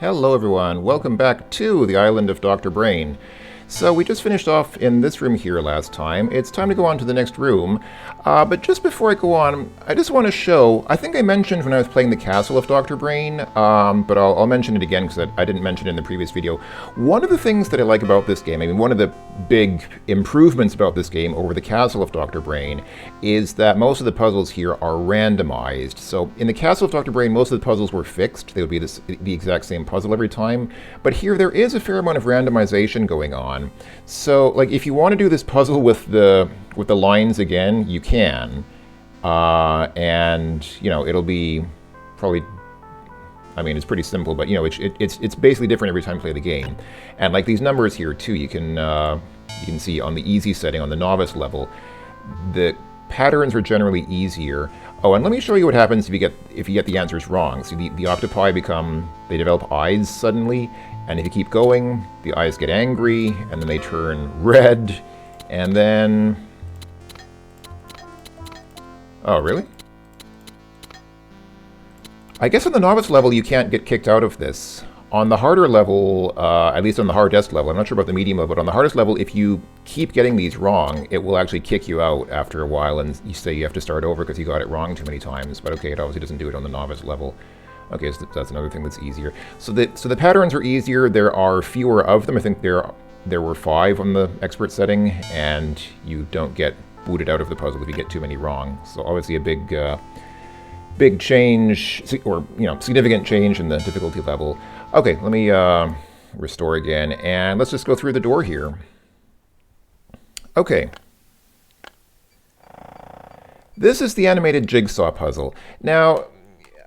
Hello everyone, welcome back to the island of Dr. Brain. So we just finished off in this room here last time. It's time to go on to the next room. But just before I go on, I just want to show, I think I mentioned when I was playing the castle of Dr. Brain, but I'll mention it again because I didn't mention it in the previous video. One of the things that I like about this game, I mean one of the big improvements about this game over the castle of Dr. Brain, is that most of the puzzles here are randomized. So in the castle of Dr. Brain, most of the puzzles were fixed. They would be the exact same puzzle every time. But here there is a fair amount of randomization going on. So, like, if you want to do this puzzle with the lines again, you can, and you know it'll be probably. I mean, it's pretty simple, but you know it's basically different every time you play the game. And like these numbers here too, you can see on the easy setting, on the novice level, the patterns are generally easier. Oh, and let me show you what happens if you get the answers wrong. See, the octopi they develop eyes suddenly. And if you keep going, the eyes get angry, and then they turn red, and then... Oh, really? I guess on the novice level you can't get kicked out of this. On the harder level, at least on the hardest level, I'm not sure about the medium level, but on the hardest level, if you keep getting these wrong, it will actually kick you out after a while, and you say you have to start over because you got it wrong too many times. But okay, it obviously doesn't do it on the novice level. Okay, so that's another thing that's easier. So the patterns are easier. There are fewer of them. I think there were 5 on the expert setting, and you don't get booted out of the puzzle if you get too many wrong. So obviously a big change, or you know, significant change in the difficulty level. Okay, let me restore again, and let's just go through the door here. Okay. This is the animated jigsaw puzzle. Now,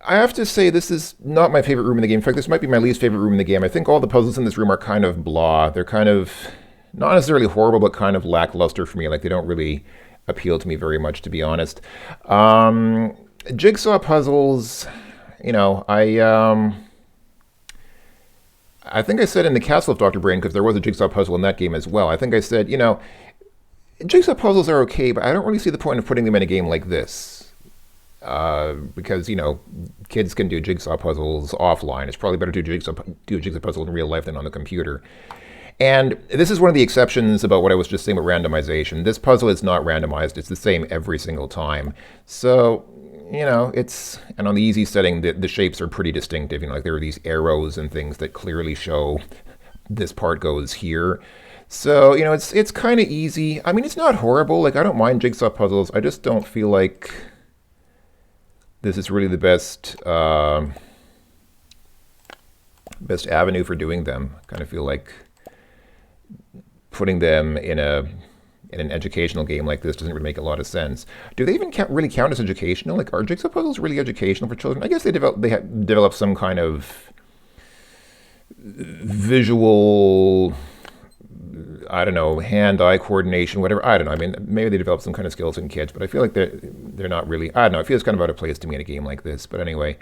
I have to say this is not my favorite room in the game. In fact, this might be my least favorite room in the game. I think all the puzzles in this room are kind of blah. They're kind of, not necessarily horrible, but kind of lackluster for me. Like, they don't really appeal to me very much, to be honest. Jigsaw puzzles, you know, I think I said in the Castle of Dr. Brain, because there was a jigsaw puzzle in that game as well, I think I said, you know, jigsaw puzzles are okay, but I don't really see the point of putting them in a game like this. Because, you know, kids can do jigsaw puzzles offline. It's probably better to do a jigsaw puzzle in real life than on the computer. And this is one of the exceptions about what I was just saying about randomization. This puzzle is not randomized. It's the same every single time. So, you know, and on the easy setting, the shapes are pretty distinctive. You know, like there are these arrows and things that clearly show this part goes here. So, you know, it's kind of easy. I mean, it's not horrible. Like, I don't mind jigsaw puzzles. I just don't feel like this is really the best avenue for doing them. I kind of feel like putting them in an educational game like this doesn't really make a lot of sense. Do they even really count as educational? Like, are jigsaw puzzles really educational for children? I guess they develop some kind of visual, I don't know, hand-eye coordination, whatever. I don't know. I mean, maybe they develop some kind of skills in kids, but I feel like they're not really. I don't know. It feels kind of out of place to me in a game like this. But anyway,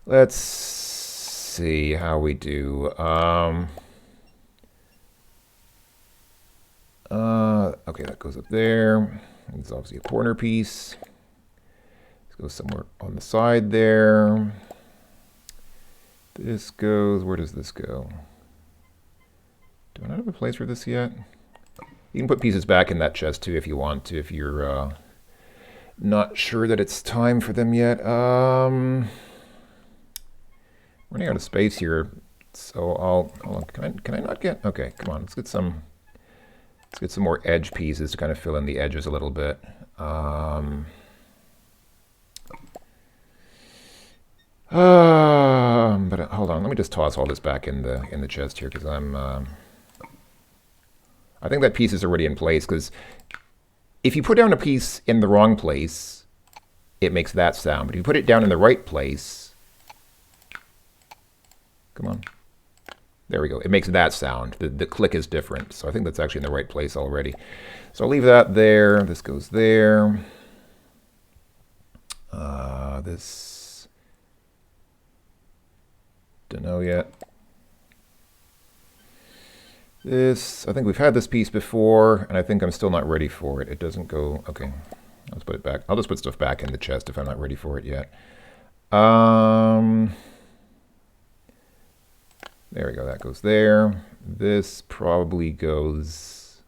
let's see how we do. Okay, that goes up there. It's obviously a corner piece. This goes somewhere on the side there. This goes. Where does this go? Do I not have a place for this yet? You can put pieces back in that chest too if you want to, if you're not sure that it's time for them yet. Running out of space here, so hold on. Can I not get? Okay, come on. Let's get some more edge pieces to kind of fill in the edges a little bit. But hold on. Let me just toss all this back in the chest here because I think that piece is already in place, because if you put down a piece in the wrong place, it makes that sound. But if you put it down in the right place, come on, there we go, it makes that sound. The click is different, so I think that's actually in the right place already. So I'll leave that there. This goes there. This, don't know yet. This, I think we've had this piece before, and I think I'm still not ready for it. It doesn't go, okay, let's put it back. I'll just put stuff back in the chest if I'm not ready for it yet. There we go, that goes there. This probably goes,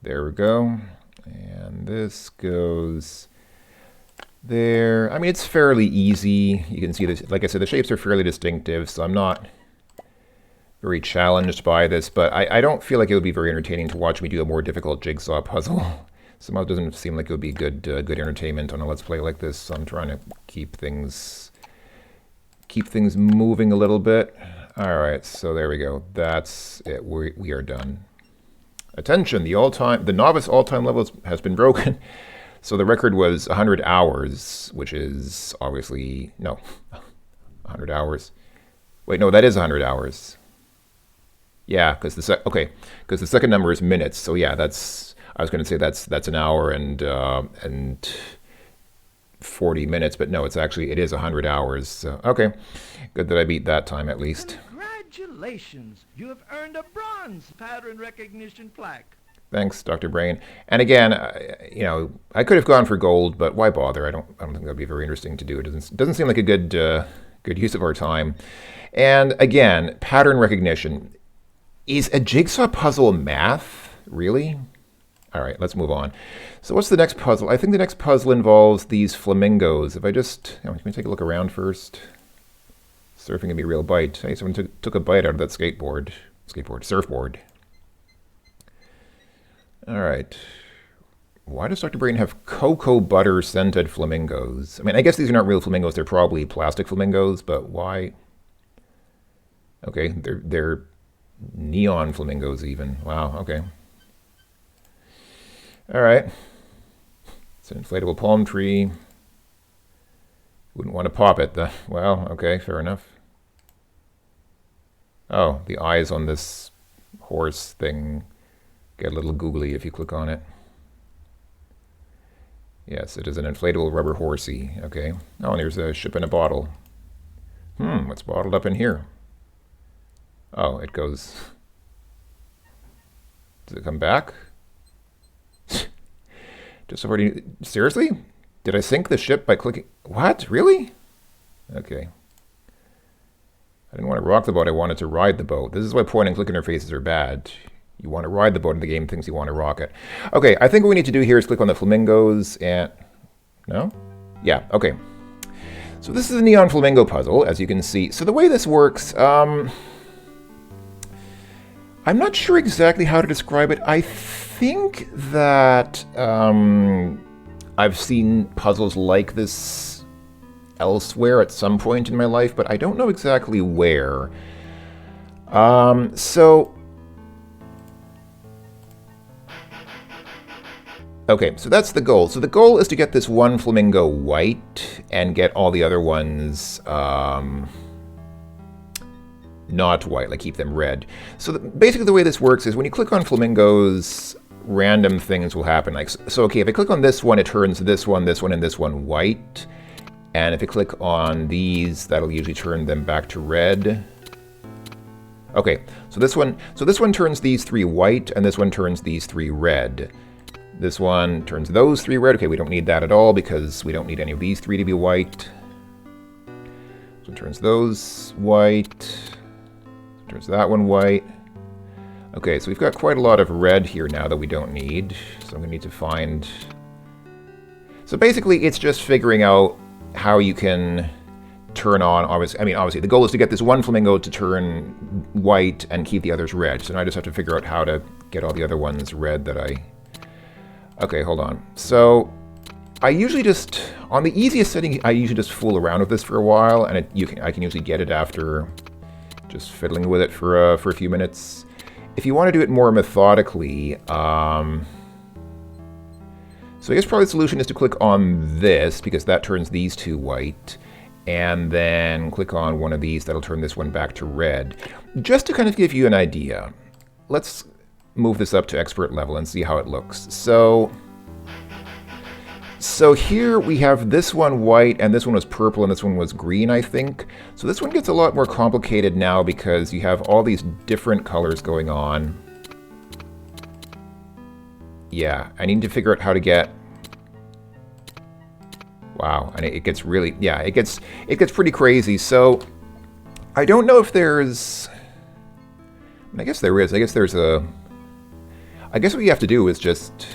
there we go. And this goes there. I mean, it's fairly easy. You can see this, like I said, the shapes are fairly distinctive, so I'm not very challenged by this, but I don't feel like it would be very entertaining to watch me do a more difficult jigsaw puzzle. Somehow it doesn't seem like it would be good good entertainment on a Let's Play like this, so I'm trying to keep things moving a little bit. Alright, so there we go. That's it. We are done. Attention, the novice all-time level has been broken. So the record was 100 hours, which is obviously, no, 100 hours. Wait, no, that is 100 hours. Yeah, because the second number is minutes. So yeah, I was going to say that's an hour and 40 minutes, but no, it is 100 hours. So, okay, good that I beat that time at least. Congratulations, you have earned a bronze pattern recognition plaque. Thanks, Dr. Brain. And again, I could have gone for gold, but why bother? I don't think that'd be very interesting to do. It doesn't seem like a good use of our time. And again, pattern recognition. Is a jigsaw puzzle math? Really? All right, let's move on. So what's the next puzzle? I think the next puzzle involves these flamingos. If I just, can we take a look around first? Surfing can be a real bite. Hey, someone took a bite out of that surfboard. All right. Why does Dr. Brain have cocoa butter scented flamingos? I mean, I guess these are not real flamingos. They're probably plastic flamingos, but why? Okay, they're neon flamingos even. Wow, okay. All right. It's an inflatable palm tree. Wouldn't want to pop it. Well, okay, fair enough. Oh, the eyes on this horse thing get a little googly if you click on it. Yes, it is an inflatable rubber horsey. Okay. Oh, and here's a ship in a bottle. What's bottled up in here? Oh, it goes... Does it come back? Just already... Seriously? Did I sink the ship by clicking... What? Really? Okay. I didn't want to rock the boat, I wanted to ride the boat. This is why point and click interfaces are bad. You want to ride the boat and the game thinks you want to rock it. Okay, I think what we need to do here is click on the flamingos and... No? Yeah, okay. So this is a neon flamingo puzzle, as you can see. So the way this works, I'm not sure exactly how to describe it. I think that I've seen puzzles like this elsewhere at some point in my life, but I don't know exactly where. Okay, so that's the goal. So the goal is to get this one flamingo white and get all the other ones not white, like keep them red. So basically the way this works is when you click on flamingos, random things will happen. Like, so okay, if I click on this one, it turns this one, and this one white. And if I click on these, that'll usually turn them back to red. Okay, so this one turns these three white, and this one turns these three red. This one turns those three red. Okay, we don't need that at all because we don't need any of these three to be white. So it turns those white. Turns that one white. Okay, so we've got quite a lot of red here now that we don't need. So I'm going to need to find... So basically, it's just figuring out how you can turn on... Obviously, the goal is to get this one flamingo to turn white and keep the others red. So now I just have to figure out how to get all the other ones red that I... Okay, hold on. So I usually just... On the easiest setting, I usually just fool around with this for a while, and I can usually get it after... just fiddling with it for a few minutes. If you want to do it more methodically, so I guess probably the solution is to click on this, because that turns these two white, and then click on one of these, that'll turn this one back to red. Just to kind of give you an idea, let's move this up to expert level and see how it looks. So here we have this one white, and this one was purple, and this one was green, I think. So this one gets a lot more complicated now because you have all these different colors going on. Yeah, I need to figure out how to get... Wow, and it gets really... Yeah, it gets pretty crazy. So I don't know if there's... I guess there is. I guess there's a... I guess what you have to do is just...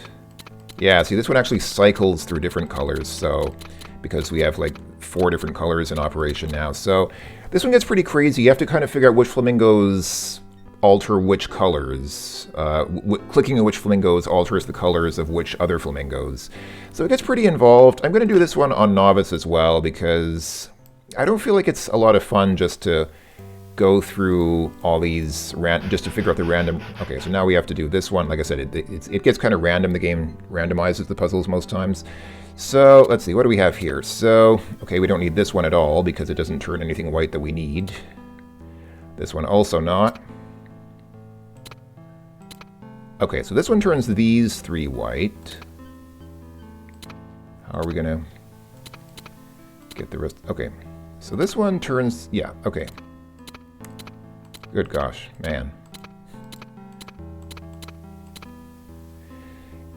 Yeah, see, this one actually cycles through different colors, so... Because we have, like, 4 different colors in operation now. So, this one gets pretty crazy. You have to kind of figure out which flamingos alter which colors. Clicking on which flamingos alters the colors of which other flamingos. So it gets pretty involved. I'm going to do this one on Novice as well, because I don't feel like it's a lot of fun just to go through all these, just to figure out the random... Okay, so now we have to do this one. Like I said, it gets kind of random. The game randomizes the puzzles most times. So, let's see, what do we have here? So, okay, we don't need this one at all, because it doesn't turn anything white that we need. This one also not. Okay, so this one turns these 3 white. How are we gonna get the rest? Okay, so this one turns... Yeah, okay. Good gosh, man.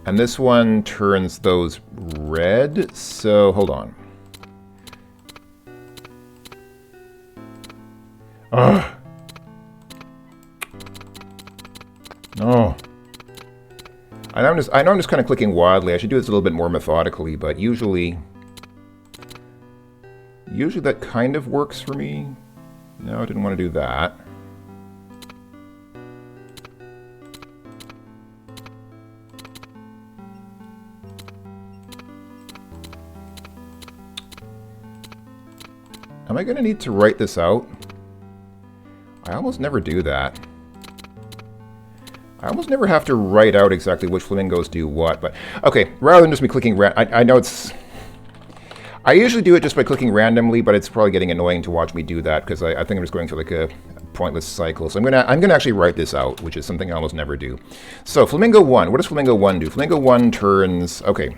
And this one turns those red, so hold on. Ugh. No. I know I'm just kind of clicking wildly. I should do this a little bit more methodically, but usually that kind of works for me. No, I didn't want to do that. Am I going to need to write this out? I almost never do that. I almost never have to write out exactly which flamingos do what, but... Okay, rather than just me clicking... I know it's... I usually do it just by clicking randomly, but it's probably getting annoying to watch me do that, because I think I'm just going through like a pointless cycle. So I'm gonna actually write this out, which is something I almost never do. So, Flamingo 1. What does Flamingo 1 do? Flamingo 1 turns... Okay.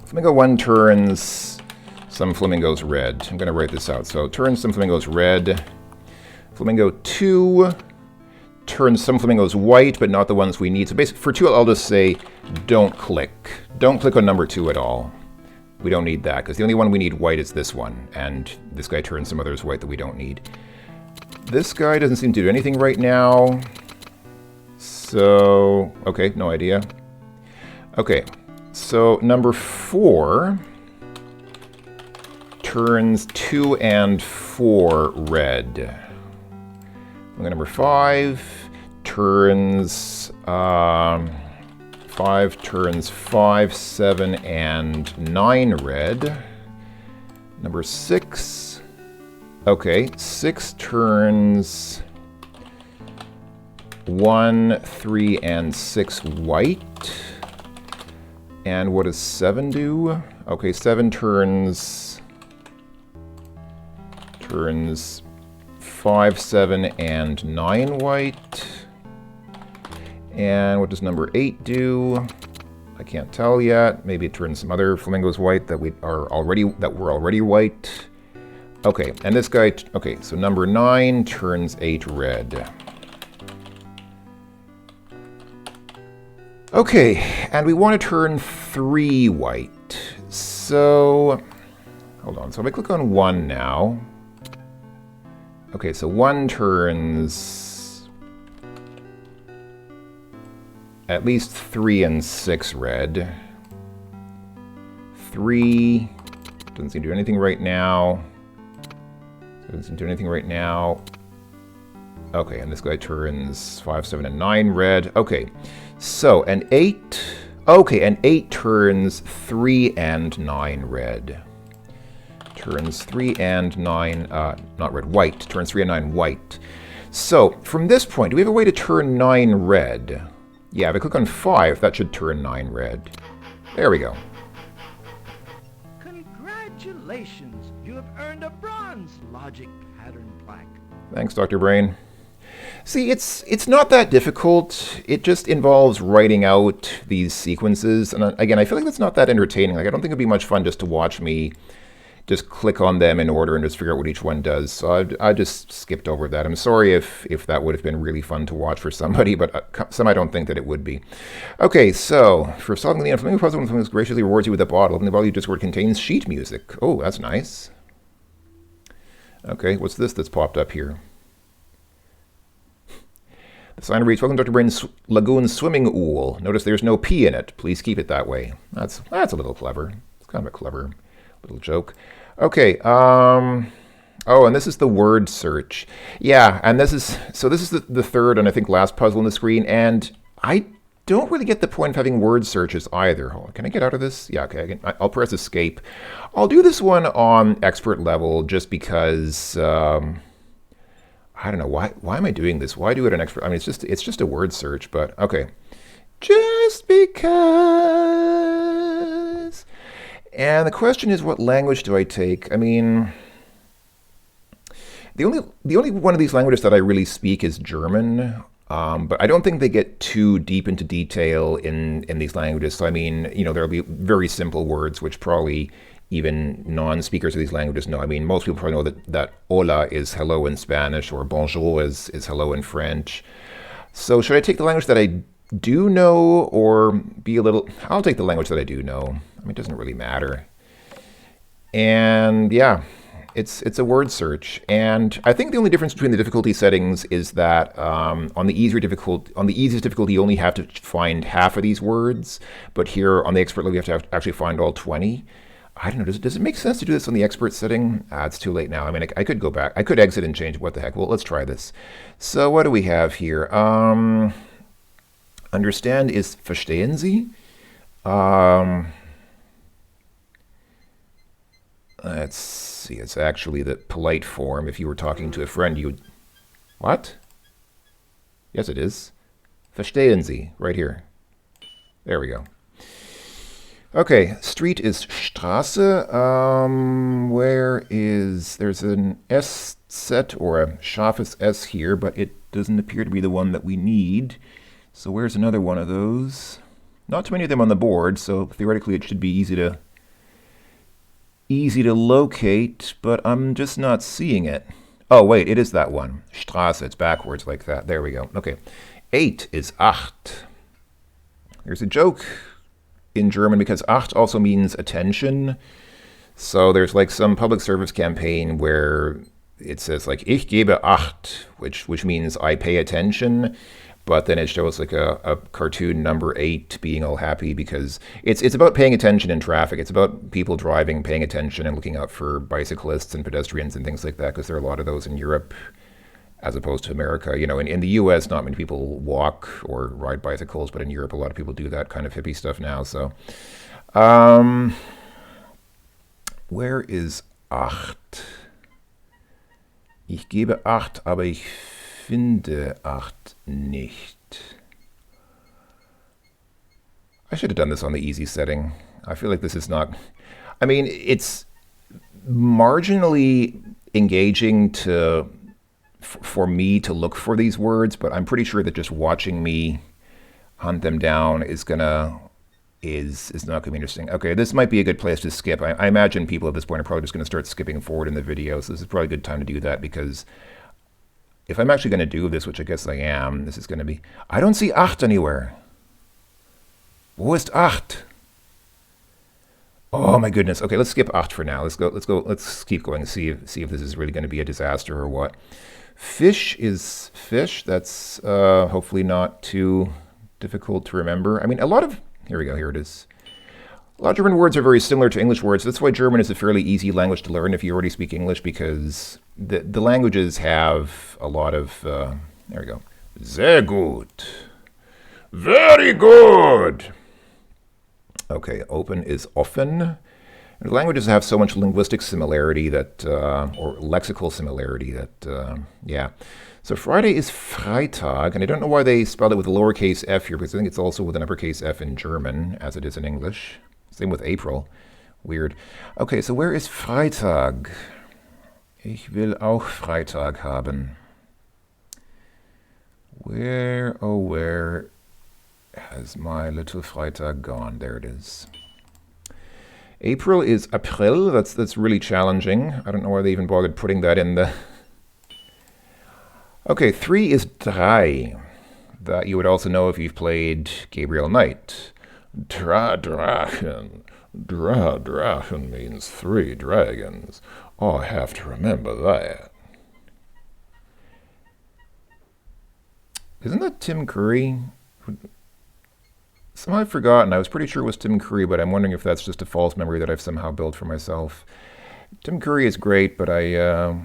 Flamingo 1 turns... some flamingos red. I'm going to write this out. So turns some flamingos red. Flamingo 2 turns some flamingos white, but not the ones we need. So basically, for 2, I'll just say don't click. Don't click on number 2 at all. We don't need that, because the only one we need white is this one. And this guy turns some others white that we don't need. This guy doesn't seem to do anything right now. So, okay, no idea. Okay, so number 4... turns 2 and 4 red. Number 5 turns 5 turns 5, 7, and 9 red. Number 6. Okay, 6 turns 1, 3, and 6 white. And what does 7 do? Okay, 7 turns 5, 7, and 9 white. And what does number 8 do? I can't tell yet. Maybe it turns some other flamingos white that were already white. Okay, and this guy, okay, so number 9 turns 8 red. Okay, and we want to turn 3 white. So, hold on, so if I click on 1 now. Okay, so 1 turns at least 3 and 6 red. 3 doesn't seem to do anything right now. Doesn't seem to do anything right now. Okay, and this guy turns 5, 7, and 9 red. Okay, so an 8. Okay, an 8 turns 3 and 9 red. Turns 3 and 9, not red, white. Turns 3 and 9 white. So, from this point, do we have a way to turn 9 red? Yeah, if I click on 5, that should turn 9 red. There we go. Congratulations! You have earned a bronze logic pattern plaque. Thanks, Dr. Brain. See, it's not that difficult. It just involves writing out these sequences. And again, I feel like that's not that entertaining. Like, I don't think it'd be much fun just to watch me just click on them in order and just figure out what each one does. So I just skipped over that. I'm sorry if that would have been really fun to watch for somebody, but some I don't think that it would be. Okay, so for solving the Flamingo puzzle, one Flamingo graciously rewards you with a bottle, and the bottle you discovered contains sheet music. Oh, that's nice. Okay, what's this that's popped up here? The sign reads, "Welcome to Dr. Brain's Lagoon Swimming Ool. Notice there's no P in it. Please keep it that way." That's a little clever. It's kind of a clever little joke. Okay, oh, and this is the word search. Yeah, and this is the third and I think last puzzle on the screen, and I don't really get the point of having word searches either. Hold on, can I get out of this? Yeah, okay, I'll press escape. I'll do this one on expert level just because, I don't know, why am I doing this? Why do it on expert? I mean, it's just a word search, but okay. Just because. And the question is, what language do I take? I mean, the only one of these languages that I really speak is German, but I don't think they get too deep into detail in these languages. So I mean, there'll be very simple words which probably even non-speakers of these languages know. I mean, most people probably know that hola is hello in Spanish, or bonjour is hello in French. So should I take the language that I do know, or be a little... I'll take the language that I do know. I mean, it doesn't really matter. And yeah, it's a word search. And I think the only difference between the difficulty settings is that on the easiest difficulty, you only have to find half of these words. But here on the expert level, you have to actually find all 20. I don't know, does it make sense to do this on the expert setting? It's too late now. I mean, I could go back. I could exit and change. What the heck? Well, let's try this. So what do we have here? Understand is verstehen Sie? Let's see. It's actually the polite form. If you were talking to a friend, you would... What? Yes, it is. Verstehen Sie, right here. There we go. Okay, street is Straße. There's an S set or a scharfes S here, but it doesn't appear to be the one that we need. So where's another one of those? Not too many of them on the board, so theoretically it should be easy to locate, but I'm just not seeing it. Oh wait, it is that one. Straße, it's backwards like that. There we go. Okay. 8 is acht. There's a joke in German because acht also means attention. So there's like some public service campaign where it says like ich gebe acht, which means I pay attention. But then it shows like a cartoon number 8 being all happy because it's about paying attention in traffic. It's about people driving, paying attention and looking out for bicyclists and pedestrians and things like that, because there are a lot of those in Europe as opposed to America. In the US, not many people walk or ride bicycles, but in Europe, a lot of people do that kind of hippie stuff now. So, where is acht? Ich gebe acht, aber ich finde acht nicht. I should have done this on the easy setting. I feel like this is not... I mean, it's marginally engaging for me to look for these words, but I'm pretty sure that just watching me hunt them down is not going to be interesting. Okay, this might be a good place to skip. I imagine people at this point are probably just going to start skipping forward in the video, so this is probably a good time to do that, because if I'm actually going to do this, which I guess I am, this is going to be... I don't see acht anywhere. Wo ist acht? Oh my goodness. Okay, let's skip acht for now. Let's keep going and see if this is really going to be a disaster or what. Fish is fish. That's hopefully not too difficult to remember. I mean, here we go, here it is. A lot of German words are very similar to English words. That's why German is a fairly easy language to learn if you already speak English, because the languages have a lot of... there we go. Sehr gut. Very good. Okay, open is offen. And languages have so much linguistic similarity that, or lexical similarity that, yeah. So Friday is Freitag, and I don't know why they spelled it with a lowercase f here, because I think it's also with an uppercase f in German, as it is in English. Same with April. Weird. Okay, so where is Freitag? Ich will auch Freitag haben. Where, oh where has my little Freitag gone? There it is. April is April. That's really challenging. I don't know why they even bothered putting that in the... Okay, 3 is drei. That you would also know if you've played Gabriel Knight. Drachen. Drachen means 3 dragons. Oh, I have to remember that. Isn't that Tim Curry? Somehow I've forgotten. I was pretty sure it was Tim Curry, but I'm wondering if that's just a false memory that I've somehow built for myself. Tim Curry is great, but I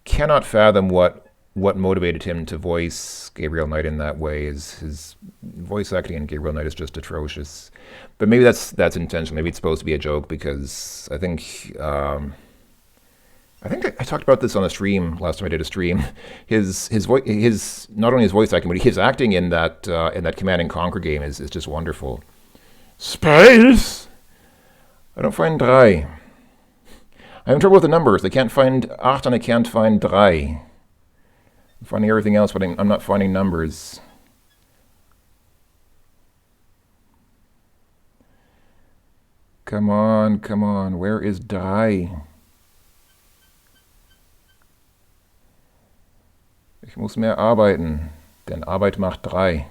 cannot fathom what motivated him to voice Gabriel Knight in that way. His voice acting in Gabriel Knight is just atrocious. But maybe that's intentional. Maybe it's supposed to be a joke because I think I talked about this on a stream last time I did a stream. His not only his voice acting, but his acting in that Command and Conquer game is just wonderful. Space. I don't find drei. I'm having trouble with the numbers. I can't find acht and I can't find drei. I'm finding everything else, but I'm not finding numbers. Come on, come on. Where is drei? Ich muss mehr arbeiten, denn Arbeit macht drei.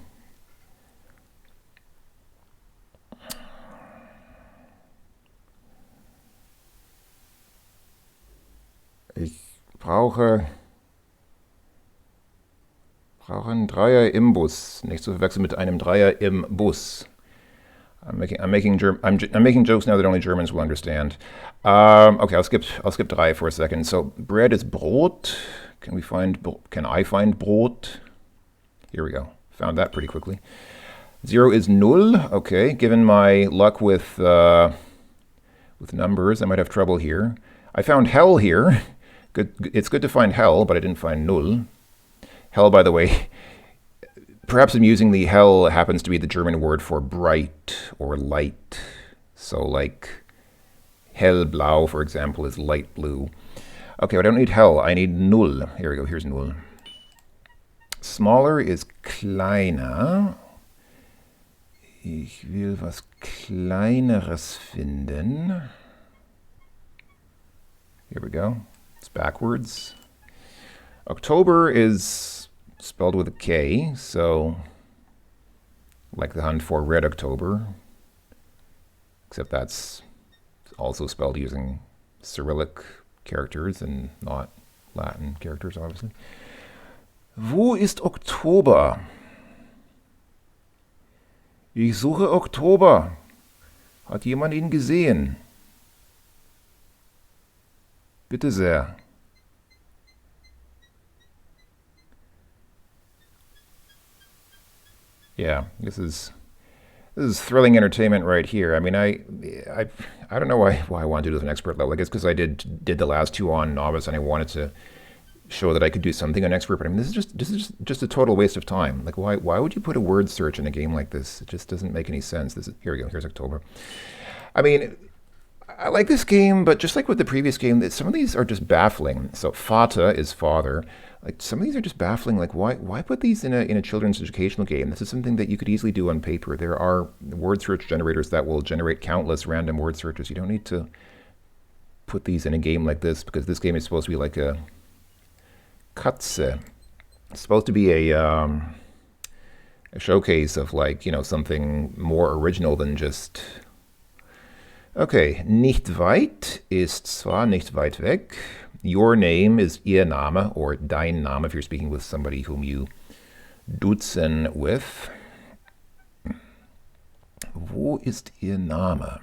Ich brauche einen Dreier im Bus. Nicht zu verwechseln mit einem Dreier im Bus. I'm making jokes now that only Germans will understand. Okay, I'll skip drei for a second. So bread is Brot. Can I find Brot? Here we go. Found that pretty quickly. 0 is null. Okay, given my luck with numbers, I might have trouble here. I found hell here. Good. It's good to find hell, but I didn't find null. Hell, by the way, perhaps amusingly, hell happens to be the German word for bright or light. So like hellblau, for example, is light blue. Okay, I don't need hell. I need null. Here we go. Here's null. Smaller is kleiner. Ich will was Kleineres finden. Here we go. It's backwards. October is spelled with a K, so like the hunt for Red October, except that's also spelled using Cyrillic characters and not Latin characters, obviously. Wo ist Oktober? Ich suche Oktober. Hat jemand ihn gesehen? Bitte sehr. Yeah, this is thrilling entertainment right here. I mean, I don't know why I want to do this on expert level. I guess because I did the last two on novice, and I wanted to show that I could do something on expert. But I mean, this is just a total waste of time. Like, why would you put a word search in a game like this? It just doesn't make any sense. Here we go. Here's October. I mean, I like this game, but just like with the previous game, some of these are just baffling. So Vater is father. Like, some of these are just baffling. Like, why put these in a children's educational game? This is something that you could easily do on paper. There are word search generators that will generate countless random word searches. You don't need to put these in a game like this, because this game is supposed to be like a Katze. It's supposed to be a showcase of, like, you know, something more original than just... Okay, nicht weit ist zwar nicht weit weg. Your name is Ihr Name, or dein Name, if you're speaking with somebody whom you duzen with. Wo ist Ihr Name?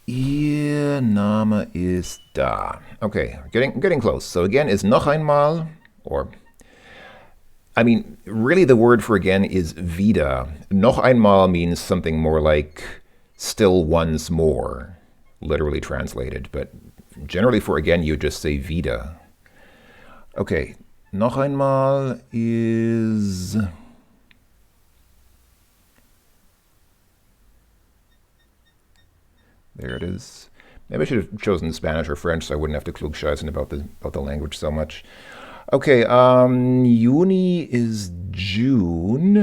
Ihr Name ist da. Okay, getting close. So again is noch einmal, or... I mean, really the word for again is wieder. Noch einmal means something more like still once more, literally translated. But generally for again, you just say wieder. Okay, noch einmal is... There it is. Maybe I should have chosen Spanish or French so I wouldn't have to klugscheißen about the language so much. Okay, Juni is June.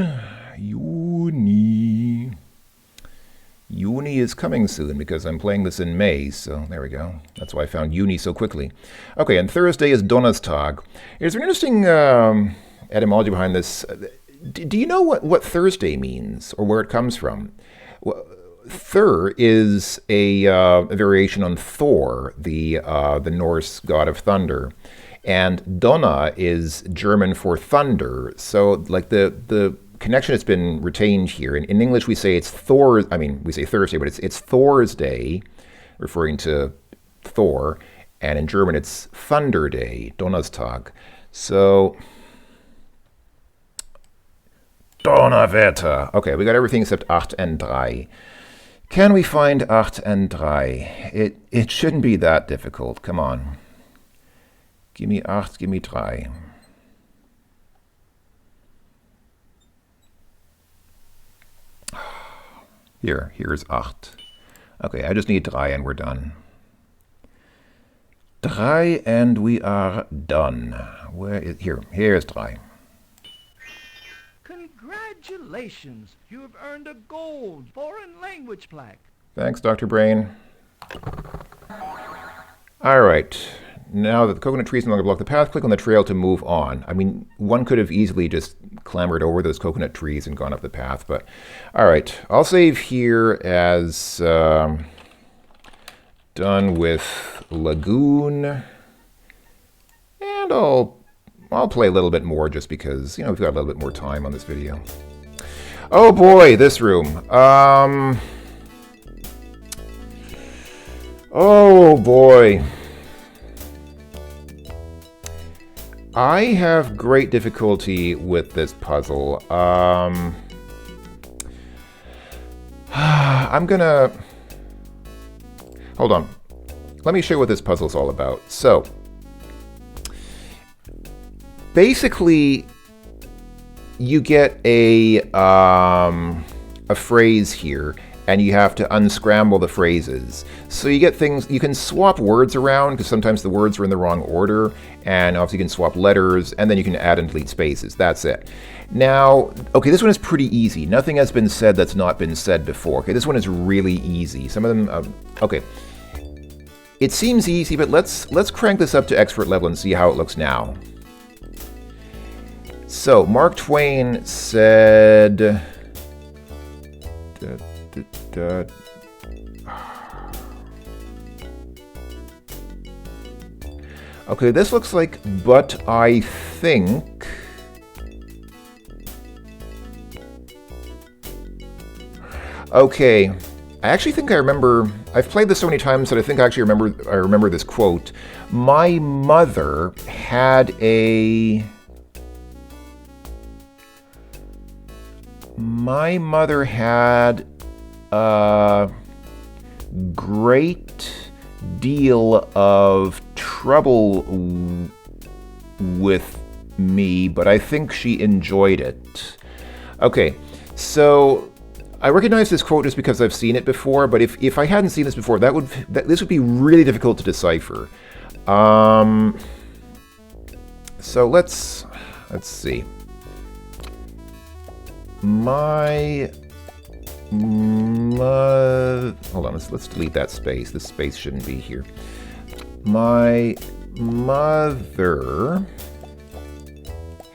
Juni is coming soon because I'm playing this in May, so there we go. That's why I found Juni so quickly. Okay, and Thursday is Donnerstag. There's an interesting etymology behind this. Do you know what Thursday means or where it comes from? Well, Thur is a variation on Thor, the Norse god of thunder, and Donna is German for thunder. So like the connection has been retained here. In English, we say it's Thor. I mean, we say Thursday, but it's Thor's Day, referring to Thor. And in German, it's Thunder Day, Donnerstag. So, Donnerwetter. Okay, we got everything except 8 and 3. Can we find 8 and 3? It shouldn't be that difficult. Come on. Give me 8, give me 3. Here's 8. Okay, I just need 3 and we're done. 3 and we are done. Here's 3. Congratulations! You have earned a gold foreign language plaque. Thanks, Dr. Brain. All right. Now that the coconut trees no longer block the path, click on the trail to move on. I mean, one could have easily just clambered over those coconut trees and gone up the path, but all right. I'll save here as done with Lagoon, and I'll play a little bit more just because, you know, we've got a little bit more time on this video. Oh boy, this room. Oh boy. I have great difficulty with this puzzle. I'm gonna... Hold on. Let me show you what this puzzle's all about. So, basically, you get a phrase here, and you have to unscramble the phrases. So you get things, you can swap words around, because sometimes the words are in the wrong order, and obviously you can swap letters, and then you can add and delete spaces. That's it. Now, okay, this one is pretty easy. Nothing has been said that's not been said before. Okay, this one is really easy. Some of them, okay. It seems easy, but let's crank this up to expert level and see how it looks now. So, Mark Twain said... Okay, this looks like, but I think... Okay, I actually think I remember... I've played this so many times that I think I actually remember this quote. My mother had a... My mother had a great deal of trouble with me, but I think she enjoyed it. Okay, so I recognize this quote just because I've seen it before, but if I hadn't seen this before, this would be really difficult to decipher. So let's see. Hold on, let's delete that space. This space shouldn't be here. My mother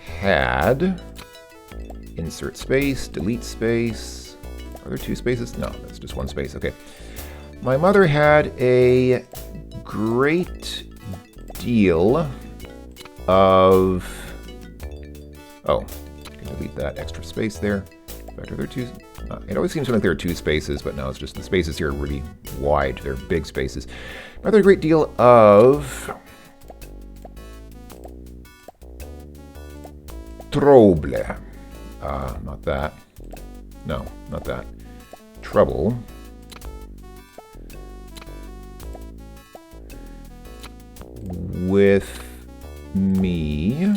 had, insert space, delete space. Are there two spaces? No, that's just one space. Okay. My mother had a great deal of... Oh. Delete that extra space there. In fact, are there two? It always seems like there are two spaces, but no, it's just the spaces here are really wide. They're big spaces. Rather a great deal of trouble. Not that. No, not that. Trouble. With me.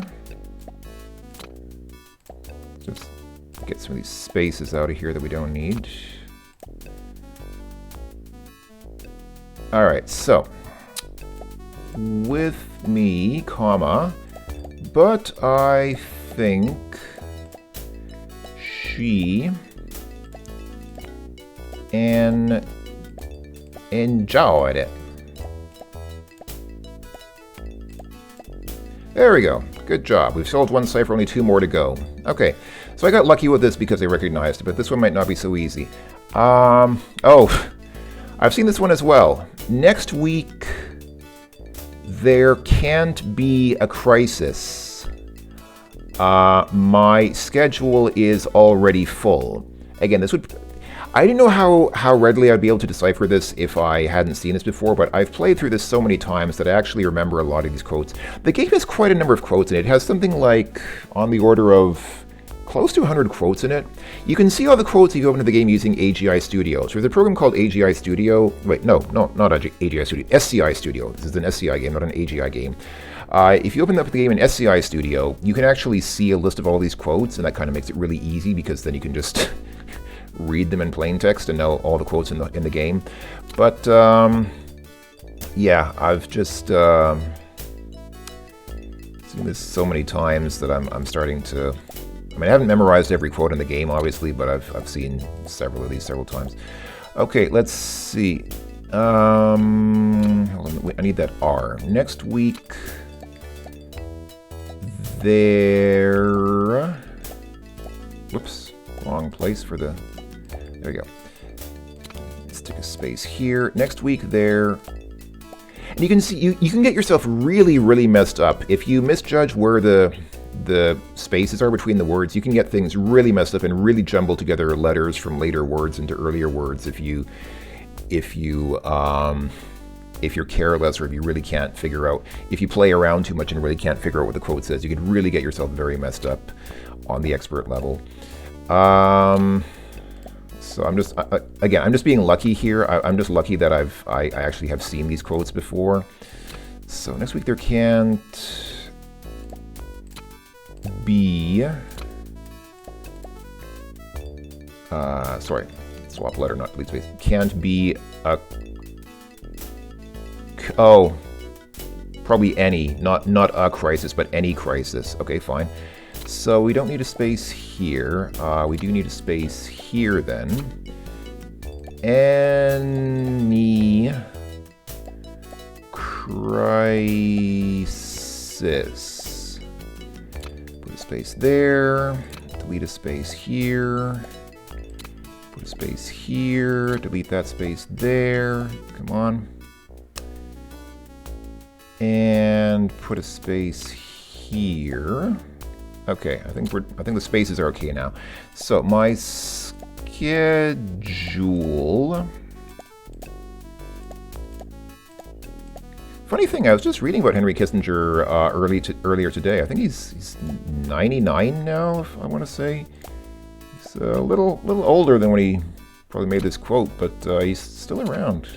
Just get some of these spaces out of here that we don't need. All right, so with me, comma, but I think she enjoyed it. There we go. Good job. We've solved one cipher, only two more to go. Okay, so I got lucky with this because I recognized it, but this one might not be so easy. Oh, I've seen this one as well. Next week, there can't be a crisis. My schedule is already full. Again, this would... I didn't know how readily I'd be able to decipher this if I hadn't seen this before, but I've played through this so many times that I actually remember a lot of these quotes. The game has quite a number of quotes in it. It has something like on the order of close to 100 quotes in it. You can see all the quotes if you open the game using AGI Studio. So there's a program called AGI Studio. Wait, no, not AGI Studio. SCI Studio. This is an SCI game, not an AGI game. If you open up the game in SCI Studio, you can actually see a list of all these quotes, and that kind of makes it really easy because then you can just read them in plain text and know all the quotes in the game. But yeah, I've just seen this so many times that I'm starting to... I mean, I haven't memorized every quote in the game, obviously, but I've seen several of these several times. Okay, let's see. Hold on, I need that R. Next week, there... Whoops, wrong place for the... There we go. Let's stick a space here. Next week, there... And you can see, you can get yourself really, really messed up. If you misjudge where the spaces are between the words, you can get things really messed up and really jumble together letters from later words into earlier words if you're careless, or if you really can't figure out, if you play around too much and really can't figure out what the quote says, you could really get yourself very messed up on the expert level. So I'm just, again, I'm just being lucky here. I'm just lucky that I actually have seen these quotes before. So next week there can't be, sorry, swap letter, not delete space. Can't be a, oh, probably any, not a crisis, but any crisis. Okay, fine. So we don't need a space here. We do need a space here then. Any crisis. Put a space there. Delete a space here. Put a space here. Delete that space there. Come on. And put a space here. Okay, I think the spaces are okay now. So my schedule. Funny thing, I was just reading about Henry Kissinger earlier today. I think he's 99 now, if I want to say. He's a little older than when he probably made this quote, but he's still around.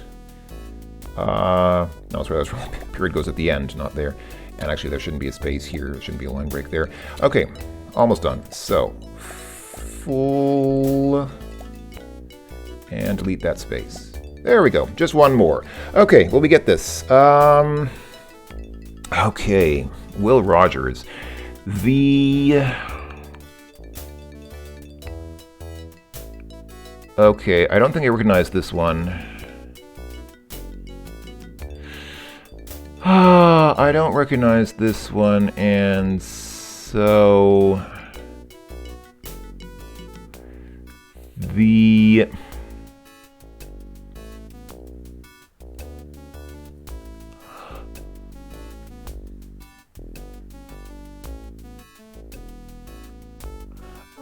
No, sorry, that's wrong. Period goes at the end, not there. And actually, there shouldn't be a space here. There shouldn't be a line break there. Okay, almost done. So, full, and delete that space. There we go. Just one more. Okay, well, we get this. Okay, Will Rogers. Okay, I don't think I recognize this one. I don't recognize this one, and so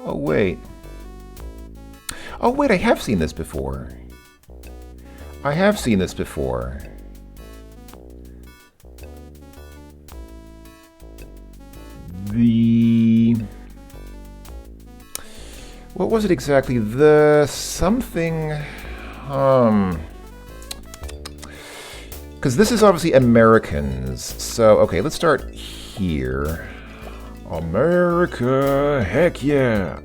oh wait, I have seen this before. What was it exactly? The something, because this is obviously Americans. So, okay, let's start here. America, heck yeah.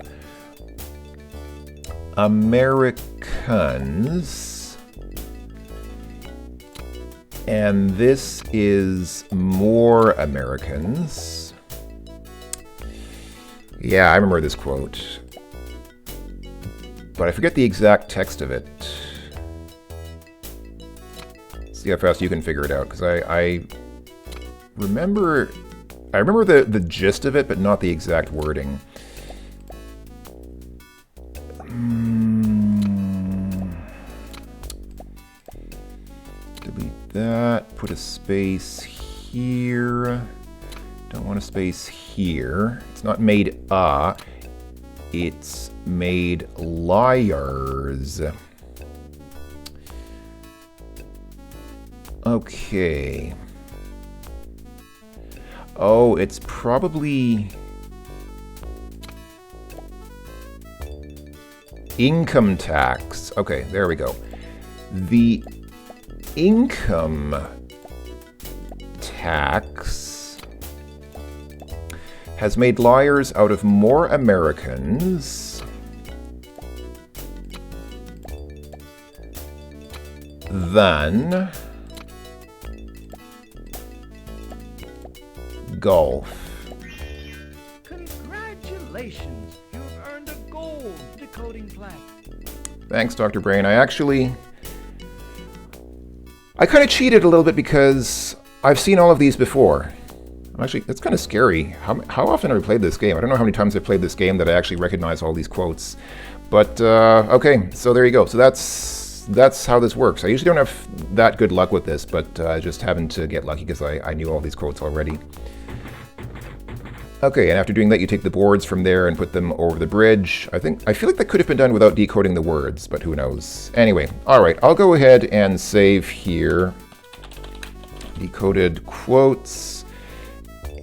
Americans. And this is more Americans. Yeah, I remember this quote. But I forget the exact text of it. See how fast you can figure it out, because I remember the gist of it, but not the exact wording. that. Put a space here. Don't want a space here. It's not made it's made liars. Okay. Oh, it's probably income tax. Okay, there we go. The income tax has made liars out of more Americans than golf. Congratulations! You've earned a gold decoding plaque. Thanks, Dr. Brain. I kind of cheated a little bit because I've seen all of these before. Actually, it's kind of scary. How often have I played this game? I don't know how many times I've played this game that I actually recognize all these quotes. But, okay, so there you go. So that's how this works. I usually don't have that good luck with this, but I just happened to get lucky because I knew all these quotes already. Okay, and after doing that, you take the boards from there and put them over the bridge. I feel like that could have been done without decoding the words, but who knows. Anyway, all right, I'll go ahead and save here. Decoded quotes.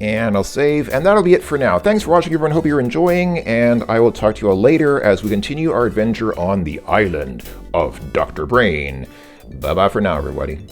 And I'll save, and that'll be it for now. Thanks for watching, everyone. Hope you're enjoying, and I will talk to you all later as we continue our adventure on the island of Dr. Brain. Bye-bye for now, everybody.